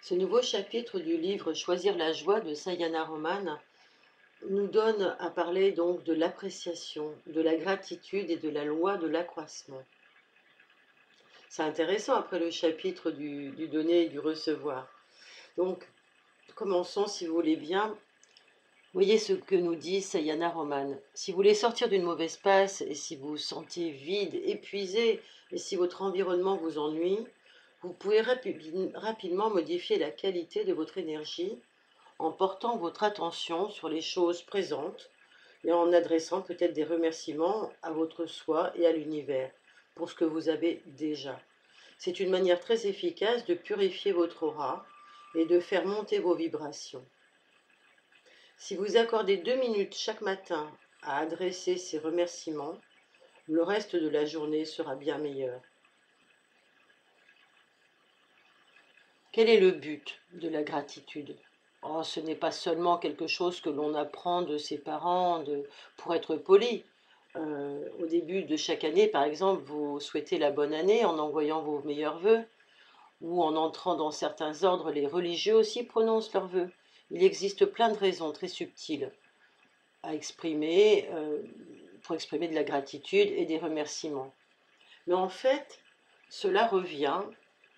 Ce nouveau chapitre du livre Choisir la joie de Sayana Roman nous donne à parler donc de l'appréciation, de la gratitude et de la loi de l'accroissement. C'est intéressant après le chapitre du donner et du recevoir. Donc, commençons si vous voulez bien. Voyez ce que nous dit Sayana Roman. Si vous voulez sortir d'une mauvaise passe et si vous vous sentez vide, épuisé et si votre environnement vous ennuie, vous pouvez rapidement modifier la qualité de votre énergie en portant votre attention sur les choses présentes et en adressant peut-être des remerciements à votre soi et à l'univers pour ce que vous avez déjà. C'est une manière très efficace de purifier votre aura et de faire monter vos vibrations. Si vous accordez 2 minutes chaque matin à adresser ces remerciements, le reste de la journée sera bien meilleur. Quel est le but de la gratitude? Oh, ce n'est pas seulement quelque chose que l'on apprend de ses parents pour être poli. Au début de chaque année, par exemple, vous souhaitez la bonne année en envoyant vos meilleurs vœux, ou en entrant dans certains ordres, les religieux aussi prononcent leurs vœux. Il existe plein de raisons très subtiles à exprimer, pour exprimer de la gratitude et des remerciements. Mais en fait, cela revient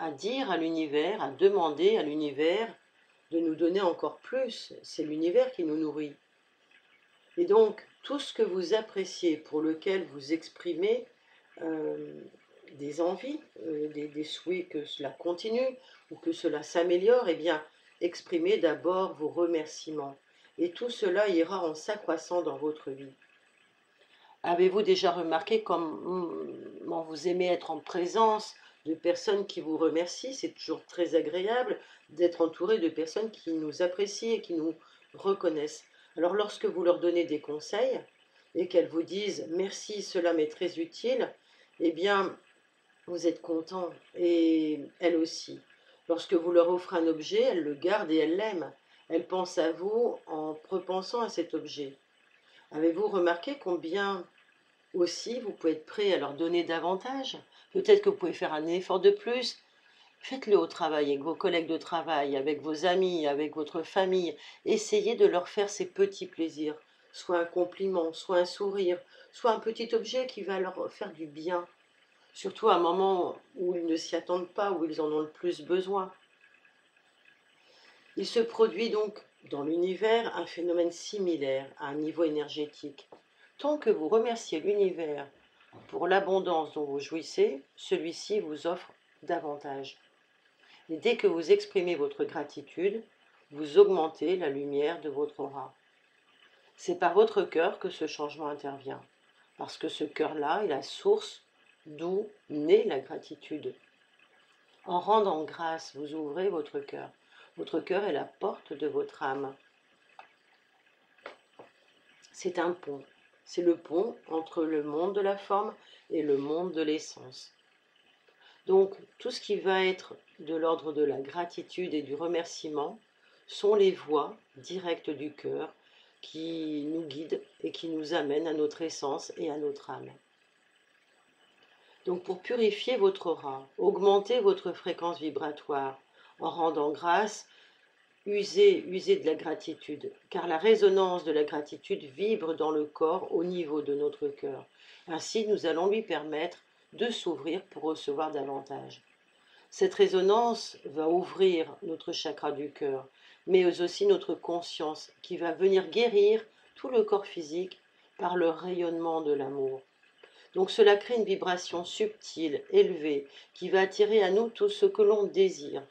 à dire à l'univers, à demander à l'univers de nous donner encore plus. C'est l'univers qui nous nourrit. Et donc, tout ce que vous appréciez, pour lequel vous exprimez des envies, des souhaits que cela continue ou que cela s'améliore, eh bien, exprimez d'abord vos remerciements. Et tout cela ira en s'accroissant dans votre vie. Avez-vous déjà remarqué comment vous aimez être en présence de personnes qui vous remercient? C'est toujours très agréable d'être entouré de personnes qui nous apprécient et qui nous reconnaissent. Alors lorsque vous leur donnez des conseils et qu'elles vous disent « merci, cela m'est très utile », eh bien, vous êtes content et elles aussi. Lorsque vous leur offrez un objet, elles le gardent et elles l'aiment. Elles pensent à vous en repensant à cet objet. Avez-vous remarqué combien aussi vous pouvez être prêt à leur donner davantage? Peut-être que vous pouvez faire un effort de plus. Faites-le au travail, avec vos collègues de travail, avec vos amis, avec votre famille. Essayez de leur faire ces petits plaisirs, soit un compliment, soit un sourire, soit un petit objet qui va leur faire du bien, surtout à un moment où ils ne s'y attendent pas, où ils en ont le plus besoin. Il se produit donc dans l'univers un phénomène similaire à un niveau énergétique. Tant que vous remerciez l'univers pour l'abondance dont vous jouissez, celui-ci vous offre davantage. Et dès que vous exprimez votre gratitude, vous augmentez la lumière de votre aura. C'est par votre cœur que ce changement intervient, parce que ce cœur-là est la source d'où naît la gratitude. En rendant grâce, vous ouvrez votre cœur. Votre cœur est la porte de votre âme. C'est un pont. C'est le pont entre le monde de la forme et le monde de l'essence. Donc, tout ce qui va être de l'ordre de la gratitude et du remerciement sont les voies directes du cœur qui nous guident et qui nous amènent à notre essence et à notre âme. Donc, pour purifier votre aura, augmenter votre fréquence vibratoire, en rendant grâce, usez de la gratitude, car la résonance de la gratitude vibre dans le corps au niveau de notre cœur. Ainsi, nous allons lui permettre de s'ouvrir pour recevoir davantage. Cette résonance va ouvrir notre chakra du cœur, mais aussi notre conscience, qui va venir guérir tout le corps physique par le rayonnement de l'amour. Donc cela crée une vibration subtile, élevée, qui va attirer à nous tout ce que l'on désire.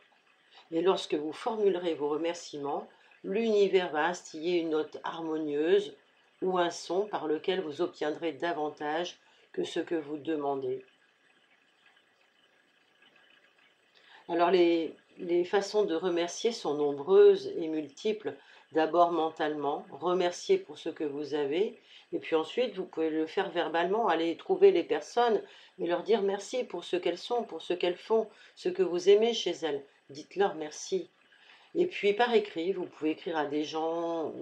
Et lorsque vous formulerez vos remerciements, l'univers va instiller une note harmonieuse ou un son par lequel vous obtiendrez davantage que ce que vous demandez. Alors les façons de remercier sont nombreuses et multiples. D'abord mentalement, remercier pour ce que vous avez, et puis ensuite vous pouvez le faire verbalement, aller trouver les personnes et leur dire merci pour ce qu'elles sont, pour ce qu'elles font, ce que vous aimez chez elles. Dites-leur merci. Et puis par écrit, vous pouvez écrire à des gens,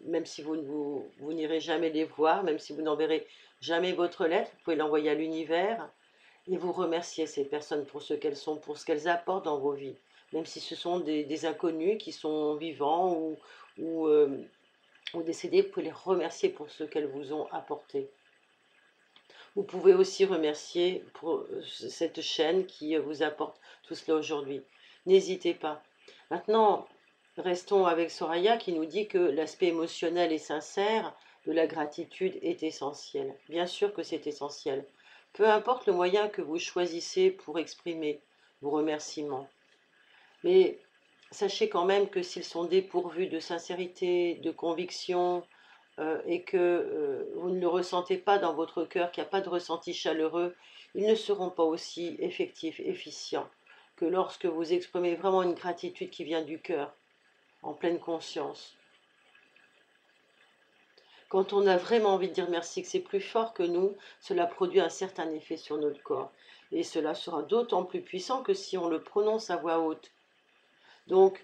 même si vous n'irez jamais les voir, même si vous n'enverrez jamais votre lettre, vous pouvez l'envoyer à l'univers et vous remercier ces personnes pour ce qu'elles sont, pour ce qu'elles apportent dans vos vies. même si ce sont des inconnus qui sont vivants ou, ou décédés, vous pouvez les remercier pour ce qu'elles vous ont apporté. Vous pouvez aussi remercier pour cette chaîne qui vous apporte tout cela aujourd'hui. N'hésitez pas. Maintenant, restons avec Soraya qui nous dit que l'aspect émotionnel et sincère de la gratitude est essentiel. Bien sûr que c'est essentiel. Peu importe le moyen que vous choisissez pour exprimer vos remerciements. Mais sachez quand même que s'ils sont dépourvus de sincérité, de conviction, et que vous ne le ressentez pas dans votre cœur, qu'il n'y a pas de ressenti chaleureux, ils ne seront pas aussi effectifs, efficients que lorsque vous exprimez vraiment une gratitude qui vient du cœur, en pleine conscience. Quand on a vraiment envie de dire merci, que c'est plus fort que nous, cela produit un certain effet sur notre corps. Et cela sera d'autant plus puissant que si on le prononce à voix haute. Donc,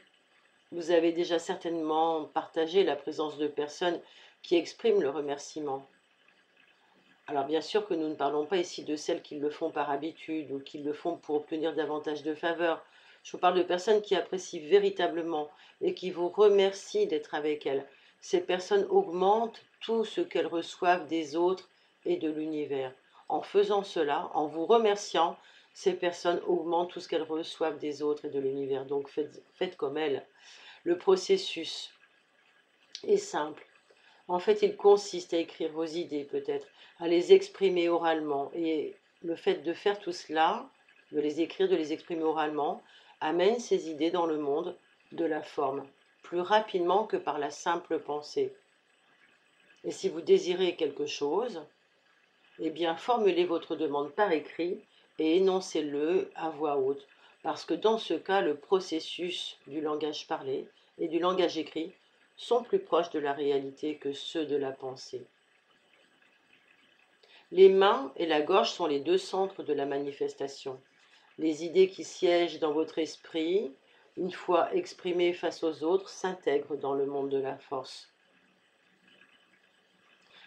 vous avez déjà certainement partagé la présence de personnes qui expriment le remerciement. Alors bien sûr que nous ne parlons pas ici de celles qui le font par habitude ou qui le font pour obtenir davantage de faveurs. Je vous parle de personnes qui apprécient véritablement et qui vous remercient d'être avec elles. Ces personnes augmentent tout ce qu'elles reçoivent des autres et de l'univers. En faisant cela, en vous remerciant, ces personnes augmentent tout ce qu'elles reçoivent des autres et de l'univers. Donc faites comme elles. Le processus est simple. En fait, il consiste à écrire vos idées peut-être, à les exprimer oralement. Et le fait de faire tout cela, de les écrire, de les exprimer oralement, amène ces idées dans le monde de la forme, plus rapidement que par la simple pensée. Et si vous désirez quelque chose, eh bien formulez votre demande par écrit et énoncez-le à voix haute. Parce que dans ce cas, le processus du langage parlé et du langage écrit sont plus proches de la réalité que ceux de la pensée. Les mains et la gorge sont les deux centres de la manifestation. Les idées qui siègent dans votre esprit, une fois exprimées face aux autres, s'intègrent dans le monde de la force.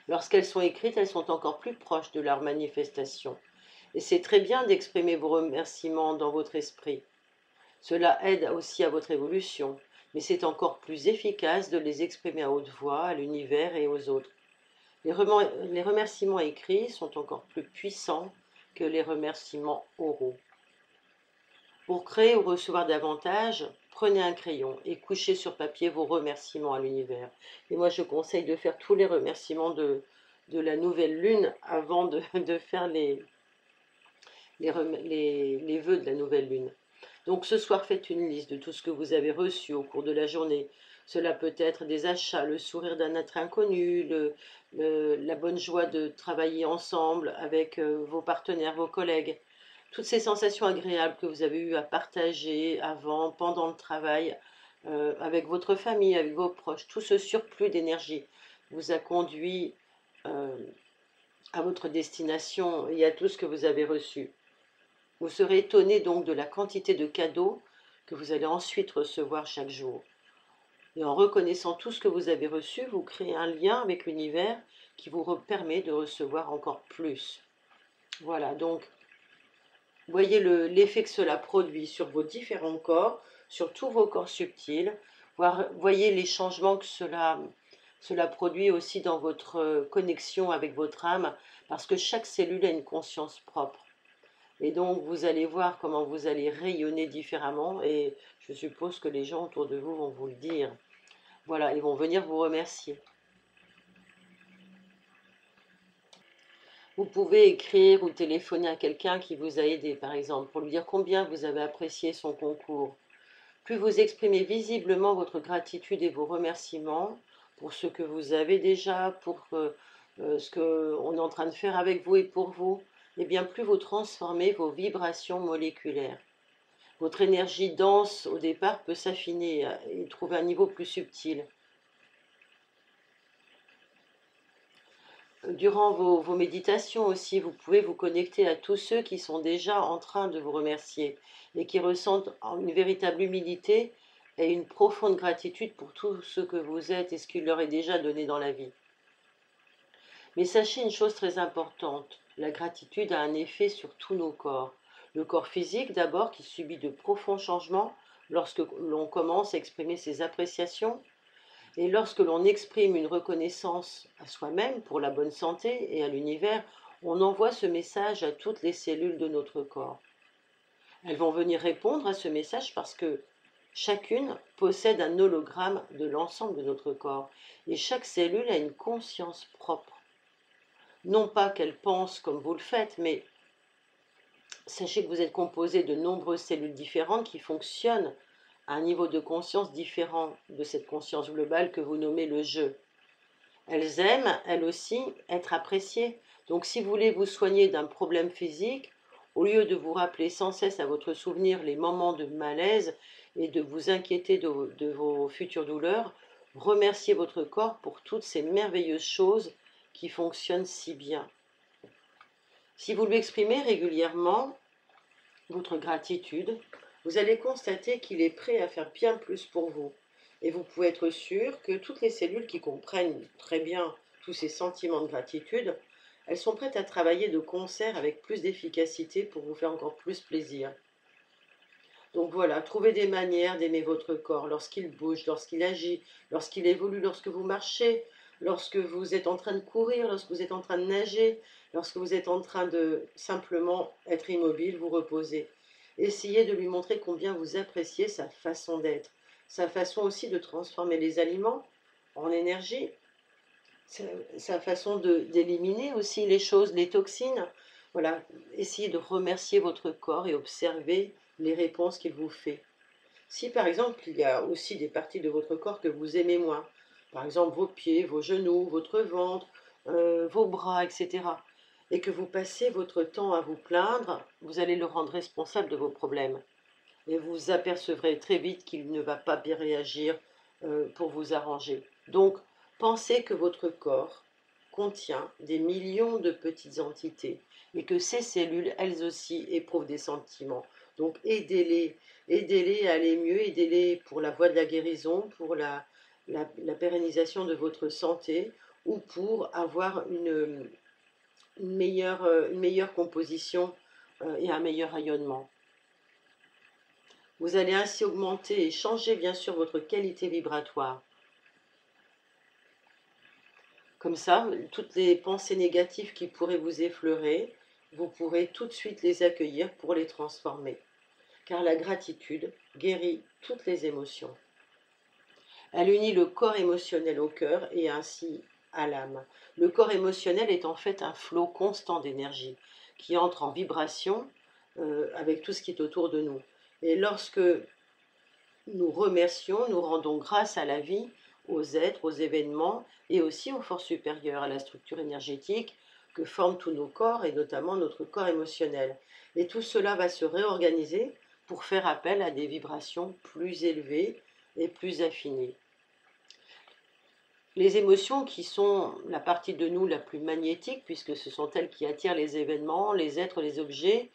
Lorsqu'elles sont écrites, elles sont encore plus proches de leur manifestation. Et c'est très bien d'exprimer vos remerciements dans votre esprit. Cela aide aussi à votre évolution, mais c'est encore plus efficace de les exprimer à haute voix, à l'univers et aux autres. Les remerciements écrits sont encore plus puissants que les remerciements oraux. Pour créer ou recevoir davantage, prenez un crayon et couchez sur papier vos remerciements à l'univers. Et moi, je conseille de faire tous les remerciements de la nouvelle lune avant de faire les vœux de la nouvelle lune. Donc ce soir, faites une liste de tout ce que vous avez reçu au cours de la journée. Cela peut être des achats, le sourire d'un être inconnu, la bonne joie de travailler ensemble avec vos partenaires, vos collègues. Toutes ces sensations agréables que vous avez eues à partager avant, pendant le travail, avec votre famille, avec vos proches, tout ce surplus d'énergie vous a conduit à votre destination et à tout ce que vous avez reçu. Vous serez étonné donc de la quantité de cadeaux que vous allez ensuite recevoir chaque jour. Et en reconnaissant tout ce que vous avez reçu, vous créez un lien avec l'univers qui vous permet de recevoir encore plus. Voilà, donc voyez l'effet que cela produit sur vos différents corps, sur tous vos corps subtils. Voyez les changements que cela produit aussi dans votre connexion avec votre âme, parce que chaque cellule a une conscience propre. Et donc, vous allez voir comment vous allez rayonner différemment et je suppose que les gens autour de vous vont vous le dire. Voilà, ils vont venir vous remercier. Vous pouvez écrire ou téléphoner à quelqu'un qui vous a aidé, par exemple, pour lui dire combien vous avez apprécié son concours. Plus vous exprimez visiblement votre gratitude et vos remerciements pour ce que vous avez déjà, pour ce qu'on est en train de faire avec vous et pour vous, et bien plus vous transformez vos vibrations moléculaires. Votre énergie dense au départ peut s'affiner et trouver un niveau plus subtil. Durant vos méditations aussi, vous pouvez vous connecter à tous ceux qui sont déjà en train de vous remercier et qui ressentent une véritable humilité et une profonde gratitude pour tout ce que vous êtes et ce qu'il leur est déjà donné dans la vie. Mais sachez une chose très importante, la gratitude a un effet sur tous nos corps. Le corps physique d'abord qui subit de profonds changements lorsque l'on commence à exprimer ses appréciations et lorsque l'on exprime une reconnaissance à soi-même pour la bonne santé et à l'univers, on envoie ce message à toutes les cellules de notre corps. Elles vont venir répondre à ce message parce que chacune possède un hologramme de l'ensemble de notre corps et chaque cellule a une conscience propre. Non pas qu'elle pense comme vous le faites, mais sachez que vous êtes composé de nombreuses cellules différentes qui fonctionnent à un niveau de conscience différent de cette conscience globale que vous nommez le je. Elles aiment, elles aussi, être appréciées. Donc si vous voulez vous soigner d'un problème physique, au lieu de vous rappeler sans cesse à votre souvenir les moments de malaise et de vous inquiéter de vos futures douleurs, remerciez votre corps pour toutes ces merveilleuses choses qui fonctionnent si bien. Si vous lui exprimez régulièrement votre gratitude, vous allez constater qu'il est prêt à faire bien plus pour vous. Et vous pouvez être sûr que toutes les cellules qui comprennent très bien tous ces sentiments de gratitude, elles sont prêtes à travailler de concert avec plus d'efficacité pour vous faire encore plus plaisir. Donc voilà, trouvez des manières d'aimer votre corps lorsqu'il bouge, lorsqu'il agit, lorsqu'il évolue, lorsque vous marchez, lorsque vous êtes en train de courir, lorsque vous êtes en train de nager, lorsque vous êtes en train de simplement être immobile, vous reposer. Essayez de lui montrer combien vous appréciez sa façon d'être, sa façon aussi de transformer les aliments en énergie, sa façon d'éliminer aussi les choses, les toxines. Voilà, essayez de remercier votre corps et observer les réponses qu'il vous fait. Si par exemple il y a aussi des parties de votre corps que vous aimez moins, par exemple vos pieds, vos genoux, votre ventre, vos bras, etc., et que vous passez votre temps à vous plaindre, vous allez le rendre responsable de vos problèmes. Et vous apercevrez très vite qu'il ne va pas bien réagir pour vous arranger. Donc, pensez que votre corps contient des millions de petites entités et que ces cellules, elles aussi, éprouvent des sentiments. Donc, aidez-les à aller mieux, aidez-les pour la voie de la guérison, pour la pérennisation de votre santé ou pour avoir une meilleure composition et un meilleur rayonnement. Vous allez ainsi augmenter et changer bien sûr votre qualité vibratoire. Comme ça, toutes les pensées négatives qui pourraient vous effleurer, vous pourrez tout de suite les accueillir pour les transformer. Car la gratitude guérit toutes les émotions. Elle unit le corps émotionnel au cœur et ainsi à l'âme. Le corps émotionnel est en fait un flot constant d'énergie qui entre en vibration avec tout ce qui est autour de nous. Et lorsque nous remercions, nous rendons grâce à la vie, aux êtres, aux événements et aussi aux forces supérieures, à la structure énergétique que forment tous nos corps et notamment notre corps émotionnel. Et tout cela va se réorganiser pour faire appel à des vibrations plus élevées et plus affinées. Les émotions qui sont la partie de nous la plus magnétique, puisque ce sont elles qui attirent les événements, les êtres, les objets,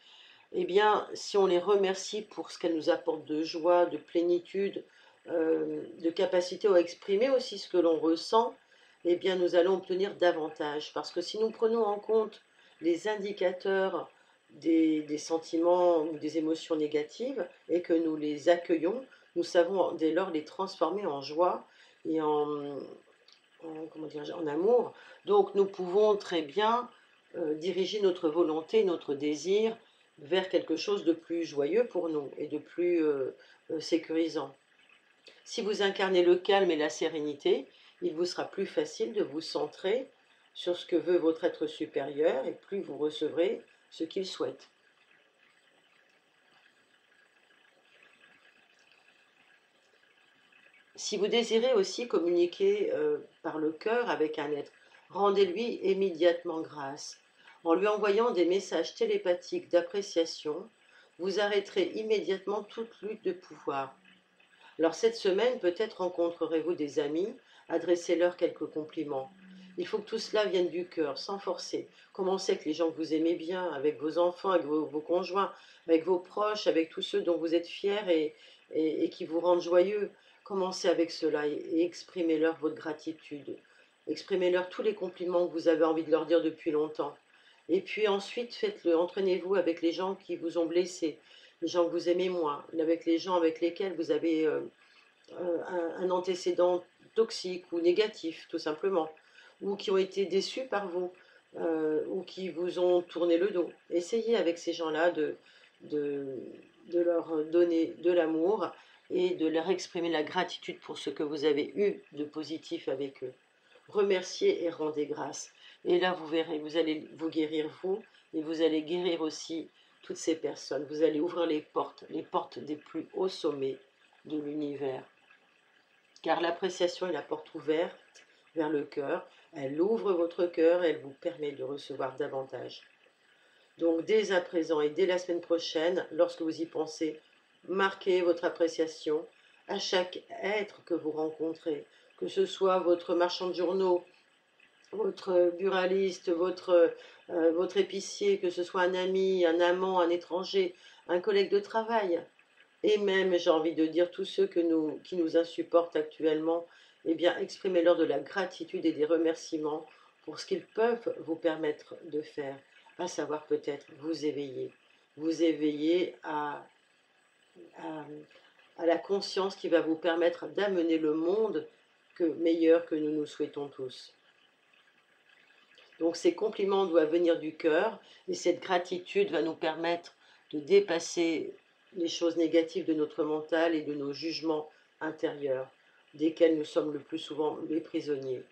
eh bien, si on les remercie pour ce qu'elles nous apportent de joie, de plénitude, de capacité à exprimer aussi ce que l'on ressent, eh bien, nous allons obtenir davantage. Parce que si nous prenons en compte les indicateurs des sentiments ou des émotions négatives et que nous les accueillons, nous savons dès lors les transformer en joie et en amour. Donc, nous pouvons très bien diriger notre volonté, notre désir vers quelque chose de plus joyeux pour nous et de plus sécurisant. Si vous incarnez le calme et la sérénité, il vous sera plus facile de vous centrer sur ce que veut votre être supérieur et plus vous recevrez ce qu'il souhaite. Si vous désirez aussi communiquer par le cœur avec un être, rendez-lui immédiatement grâce. En lui envoyant des messages télépathiques d'appréciation, vous arrêterez immédiatement toute lutte de pouvoir. Alors cette semaine, peut-être rencontrerez-vous des amis, adressez-leur quelques compliments. Il faut que tout cela vienne du cœur, sans forcer. Commencez avec les gens que vous aimez bien, avec vos enfants, avec vos conjoints, avec vos proches, avec tous ceux dont vous êtes fiers et qui vous rendent joyeux. Commencez avec cela et exprimez-leur votre gratitude. Exprimez-leur tous les compliments que vous avez envie de leur dire depuis longtemps. Et puis ensuite, faites-le. Entraînez-vous avec les gens qui vous ont blessé, les gens que vous aimez moins, avec les gens avec lesquels vous avez un antécédent toxique ou négatif, tout simplement, ou qui ont été déçus par vous, ou qui vous ont tourné le dos. Essayez avec ces gens-là de, de leur donner de l'amour et de leur exprimer la gratitude pour ce que vous avez eu de positif avec eux. Remerciez et rendez grâce. Et là, vous verrez, vous allez vous guérir vous, et vous allez guérir aussi toutes ces personnes. Vous allez ouvrir les portes des plus hauts sommets de l'univers. Car l'appréciation est la porte ouverte vers le cœur. Elle ouvre votre cœur et elle vous permet de recevoir davantage. Donc dès à présent et dès la semaine prochaine, lorsque vous y pensez, marquez votre appréciation à chaque être que vous rencontrez, que ce soit votre marchand de journaux, votre buraliste, votre épicier, que ce soit un ami, un amant, un étranger, un collègue de travail, et même, j'ai envie de dire, tous ceux qui nous insupportent actuellement, eh bien, exprimez-leur de la gratitude et des remerciements pour ce qu'ils peuvent vous permettre de faire, à savoir peut-être vous éveiller à, à la conscience qui va vous permettre d'amener le monde meilleur que nous nous souhaitons tous. Donc ces compliments doivent venir du cœur et cette gratitude va nous permettre de dépasser les choses négatives de notre mental et de nos jugements intérieurs, desquels nous sommes le plus souvent les prisonniers.